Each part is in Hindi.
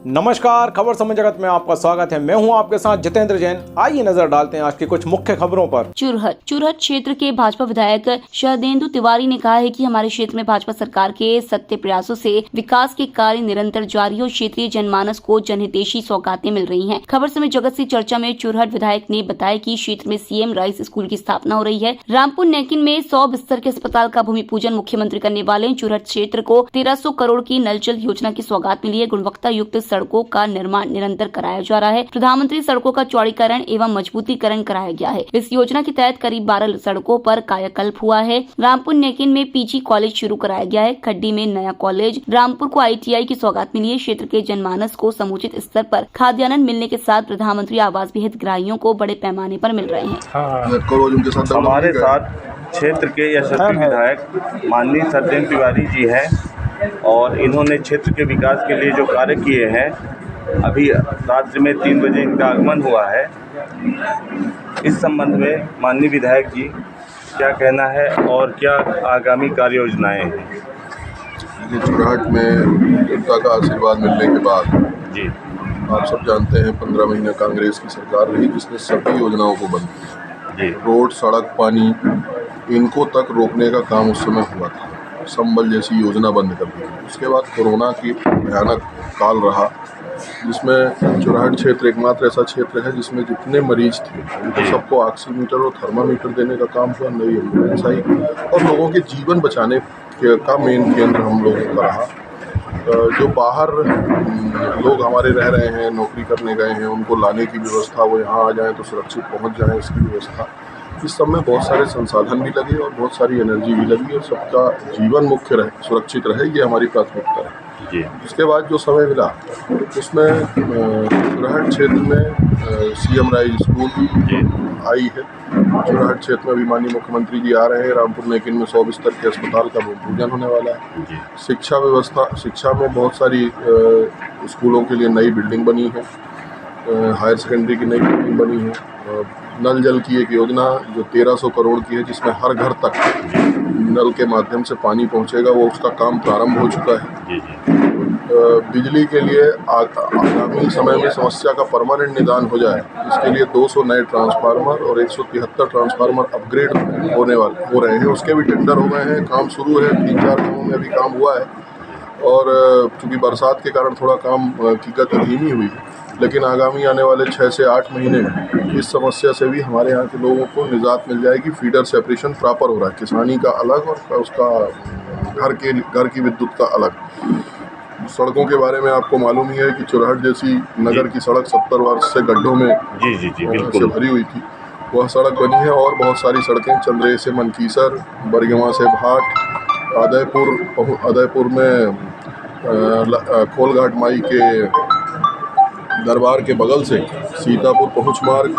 नमस्कार, खबर समय जगत में आपका स्वागत है। मैं हूं आपके साथ जितेंद्र जैन। आइए नजर डालते हैं आज की कुछ मुख्य खबरों पर। चुरहट क्षेत्र के भाजपा विधायक शरदेंदु तिवारी ने कहा है कि हमारे क्षेत्र में भाजपा सरकार के सत्य प्रयासों से विकास के कार्य निरंतर जारी और क्षेत्रीय जनमानस को जनहितैषी सौगातें मिल रही हैं। खबर समय जगत से चर्चा में चुरहट विधायक ने बताया कि क्षेत्र में सीएम राइस स्कूल की स्थापना हो रही है। रामपुर नेकिन में 100 बिस्तर के अस्पताल का भूमि पूजन मुख्यमंत्री करने वाले। चुरहट क्षेत्र को 1300 करोड़ की नल जल योजना की सौगात मिली है। गुणवत्ता युक्त सड़कों का निर्माण निरंतर कराया जा रहा है। प्रधानमंत्री सड़कों का चौड़ीकरण एवं मजबूतीकरण कराया गया है। इस योजना के तहत करीब 12 सड़कों पर कायाकल्प हुआ है। रामपुर नेकिन में पीजी कॉलेज शुरू कराया गया है। खड्डी में नया कॉलेज, रामपुर को ITI की सौगात मिली है। क्षेत्र के जनमानस को समुचित स्तर पर खाद्यान्न मिलने के साथ प्रधानमंत्री आवास भी हितग्राहियों को बड़े पैमाने पर मिल रहे हैं। हमारे साथ क्षेत्र के यशस्वी विधायक माननीय शरदेंदु तिवारी जी हैं और इन्होंने क्षेत्र के विकास के लिए जो कार्य किए हैं, अभी रात्रि में 3 बजे इनका आगमन हुआ है। इस संबंध में माननीय विधायक जी क्या कहना है और क्या आगामी कार्य योजनाएँ हैं? चुराहट में जनता का आशीर्वाद मिलने के बाद जी, आप सब जानते हैं 15 महीने कांग्रेस की सरकार रही जिसने सभी योजनाओं को बंद किया। जी, रोड, सड़क, पानी इनको तक रोकने का काम उस समय हुआ था। संबल जैसी योजना बंद कर दी। उसके बाद कोरोना की भयानक काल रहा जिसमें चुराहट क्षेत्र एकमात्र ऐसा क्षेत्र है जिसमें जितने मरीज थे उनको सबको ऑक्सीमीटर और थर्मामीटर देने का काम हुआ। नई एम्बुलेंस आई और लोगों के जीवन बचाने का मेन केंद्र हम लोगों का रहा। जो बाहर लोग हमारे रह रहे हैं, नौकरी करने गए हैं, उनको लाने की व्यवस्था, वो यहाँ आ जाएं तो सुरक्षित पहुँच जाएं, इसकी व्यवस्था। इस सब में बहुत सारे संसाधन भी लगे और बहुत सारी एनर्जी भी लगी और सबका जीवन मुख्य रहे, सुरक्षित रहे, ये हमारी प्राथमिकता है। उसके बाद जो समय मिला उसमें चुराहट क्षेत्र में सीएम राइस स्कूल आई है। चुराहट क्षेत्र में अभी माननीय मुख्यमंत्री जी आ रहे हैं। रामपुर नेकिन में 100 बिस्तर के अस्पताल का भूमि पूजन होने वाला है। शिक्षा व्यवस्था, शिक्षा में बहुत सारी स्कूलों के लिए नई बिल्डिंग बनी है, हायर सेकेंडरी की नई बिल्डिंग बनी है। नल जल की एक योजना जो 1300 करोड़ की है जिसमें हर घर तक नल के माध्यम से पानी पहुंचेगा, वो उसका काम प्रारंभ हो चुका है। बिजली के लिए आगामी समय में समस्या का परमानेंट निदान हो जाए, इसके लिए 200 नए ट्रांसफार्मर और 173 ट्रांसफार्मर अपग्रेड हो रहे हैं। उसके भी टेंडर हो गए हैं, काम शुरू है। 3-4 गाँवों में अभी काम हुआ है और चूँकि बरसात के कारण थोड़ा काम की गति धीमी हुई, लेकिन आगामी आने वाले 6 से 8 महीने में इस समस्या से भी हमारे यहाँ के लोगों को निजात मिल जाएगी। फीडर सेपरेशन प्रॉपर हो रहा है, किसानी का अलग और उसका घर की विद्युत का अलग। सड़कों के बारे में आपको मालूम ही है कि चुराहट जैसी नगर की सड़क 70 वर्ष से गड्ढों में से भरी हुई थी, वह सड़क बनी है। और बहुत सारी सड़कें चंद्रे से मनकीसर, बरगवा से भाट, अदयपुर में खोलघाट माई के दरबार के बगल से सीतापुर पहुँच मार्ग,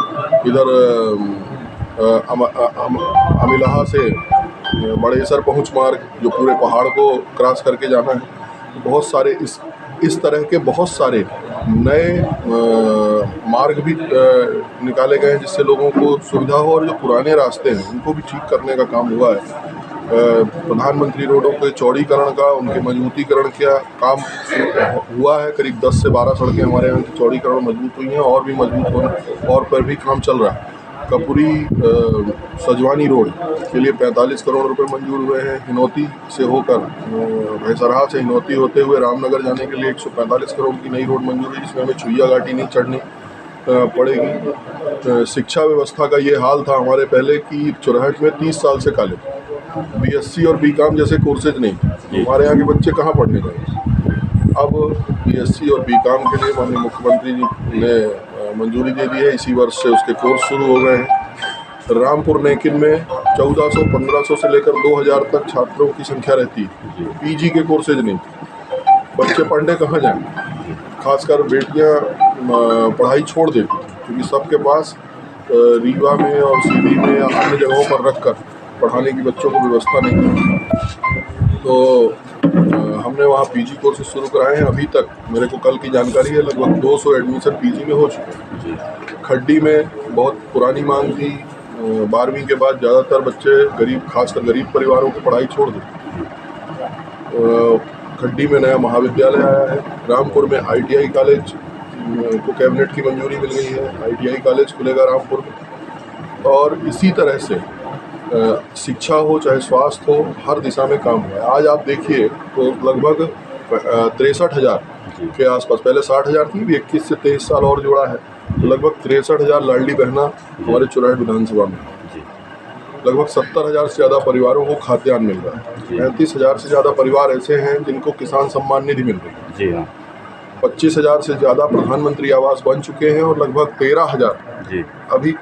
इधर अमिलाहा से बड़ेसर पहुँच मार्ग जो पूरे पहाड़ को क्रॉस करके जाना है। बहुत सारे इस तरह के बहुत सारे नए मार्ग भी निकाले गए हैं जिससे लोगों को सुविधा हो, और जो पुराने रास्ते हैं उनको भी ठीक करने का काम हुआ है। प्रधानमंत्री रोडों के चौड़ीकरण का, उनके मजबूतीकरण का काम हुआ है। करीब 10 से 12 सड़कें हमारे यहाँ की चौड़ीकरण मजबूत हुई हैं और भी मजबूत होने और पर भी काम चल रहा है। कपूरी सजवानी रोड के लिए 45 करोड़ रुपए मंजूर हुए हैं। हिनौती से होकर भैसरहा से हिनौती होते हुए रामनगर जाने के लिए 145 करोड़ की नई रोड मंजूर है जिसमें हमें चुईया घाटी नहीं चढ़नी पड़ेगी। शिक्षा व्यवस्था का ये हाल था हमारे पहले कि चुराहट में 30 साल से काले BSc और BCom जैसे कोर्सेज नहीं, हमारे यहाँ के बच्चे कहाँ पढ़ने गए। अब BSc और BCom के लिए माननीय मुख्यमंत्री जी ने मंजूरी दे दी है। इसी वर्ष से उसके कोर्स शुरू हो गए हैं। रामपुर नेकिन में 1400, 1500 से लेकर 2000 तक छात्रों की संख्या रहती है। PG के कोर्सेज नहीं, बच्चे पढ़ने कहाँ जाएं। खासकर बेटियां पढ़ाई छोड़ देती क्योंकि सबके पास रीवा में और सीधी में या अन्य जगहों पर रखकर पढ़ाने की बच्चों को व्यवस्था नहीं है। तो हमने वहाँ PG कोर्सेज शुरू कराए हैं। अभी तक मेरे को कल की जानकारी है लगभग 200 एडमिशन PG में हो चुके हैं। खड्डी में बहुत पुरानी मांग थी, 12वीं के बाद ज़्यादातर बच्चे खासकर गरीब परिवारों की पढ़ाई छोड़ देते। खड्डी में नया महाविद्यालय आया है, रामपुर में ITI कॉलेज को कैबिनेट की मंजूरी मिल गई है, ITI कॉलेज खुलेगा रामपुर में। और इसी तरह से शिक्षा हो चाहे स्वास्थ्य हो, हर दिशा में काम हुआ है। आज आप देखिए तो लगभग 63,000 के आसपास, पहले 60,000 थी, 21 से 23 साल और जोड़ा है, तो लगभग 63,000 लाडली बहना हमारे चुराहट विधानसभा में। लगभग 70,000 से ज़्यादा परिवारों को खाद्यान्न मिल रहा है। 35,000 से ज़्यादा परिवार ऐसे हैं जिनको किसान सम्मान निधि मिल रही है। जी हाँ। 25,000 से ज़्यादा प्रधानमंत्री आवास बन चुके हैं और लगभग 13,000 अभी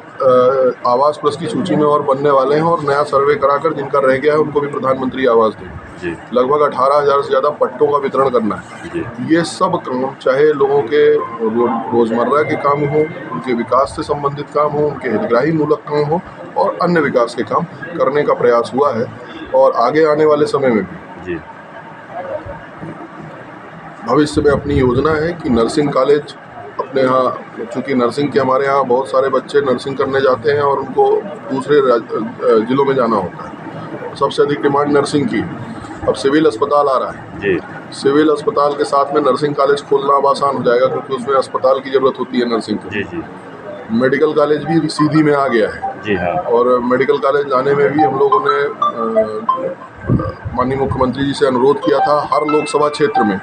आवास प्लस की सूची में और बनने वाले हैं, और नया सर्वे कराकर जिनका रह गया है उनको भी प्रधानमंत्री आवास देंगे। लगभग 18,000 से ज़्यादा पट्टों का वितरण करना है। ये सब काम, चाहे लोगों के रोज़मर्रा के काम हो, उनके विकास से संबंधित काम हो, उनके हितग्राही मूलक काम हो, और अन्य विकास के काम करने का प्रयास हुआ है। और आगे आने वाले समय में भी भविष्य में अपनी योजना है कि नर्सिंग कॉलेज अपने यहाँ, चूँकि नर्सिंग के हमारे यहाँ बहुत सारे बच्चे नर्सिंग करने जाते हैं और उनको दूसरे जिलों में जाना होता है, सबसे अधिक डिमांड नर्सिंग की। अब सिविल अस्पताल आ रहा है, सिविल अस्पताल के साथ में नर्सिंग कॉलेज खोलना अब आसान हो जाएगा, क्योंकि उसमें अस्पताल की ज़रूरत होती है नर्सिंग की। मेडिकल कॉलेज भी सीधी में आ गया है। जी हाँ। और मेडिकल कॉलेज लाने में भी हम लोगों ने माननीय मुख्यमंत्री जी से अनुरोध किया था, हर लोकसभा क्षेत्र में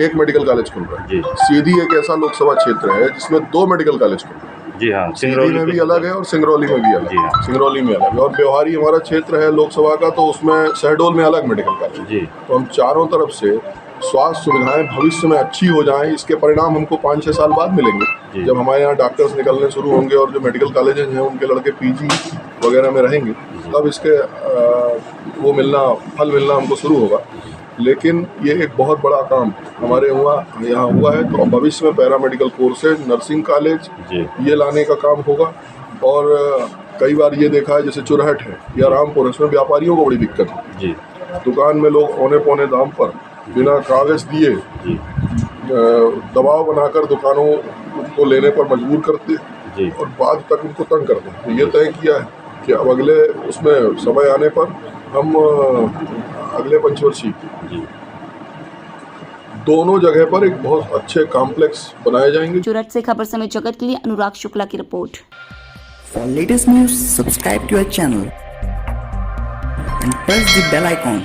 एक मेडिकल कॉलेज खुल रहा है। सीधी एक ऐसा लोकसभा क्षेत्र है जिसमें 2 मेडिकल कॉलेज खुल रहे हैं। जी हाँ। सिंगरौली में भी अलग है और सिंगरौली में भी अलग है। सिंगरौली में अलग है, और ब्यौहारी हमारा क्षेत्र है लोकसभा का, तो उसमें शहडोल में अलग मेडिकल कॉलेज। तो हम चारों तरफ से स्वास्थ्य सुविधाएं भविष्य में अच्छी हो जाएं, इसके परिणाम हमको 5-6 साल बाद मिलेंगे, जब हमारे यहाँ डॉक्टर्स निकलने शुरू होंगे और जो मेडिकल कॉलेजेस हैं उनके लड़के PG वगैरह में रहेंगे, तब इसके वो फल मिलना हमको शुरू होगा। लेकिन ये एक बहुत बड़ा काम हमारे यहाँ हुआ है, तो भविष्य में पैरामेडिकल कोर्सेज, नर्सिंग कॉलेज ये लाने का काम होगा। और कई बार ये देखा है, जैसे चुराहट है या रामपुर, इसमें व्यापारियों को बड़ी दिक्कत है। दुकान में लोग औने पौने दाम पर बिना कागज़ दिए दबाव बनाकर दुकानों को लेने पर मजबूर करते और बाद तक उनको तंग करते। तो ये तय किया है कि अब अगले उसमें समय आने पर हम अगले पंचवर्षीय दोनों जगह पर एक बहुत अच्छे कॉम्प्लेक्स बनाए जाएंगे। चुराहट से खबर समय जगत के लिए अनुराग शुक्ला की report. For latest news, subscribe to our channel and press the bell icon.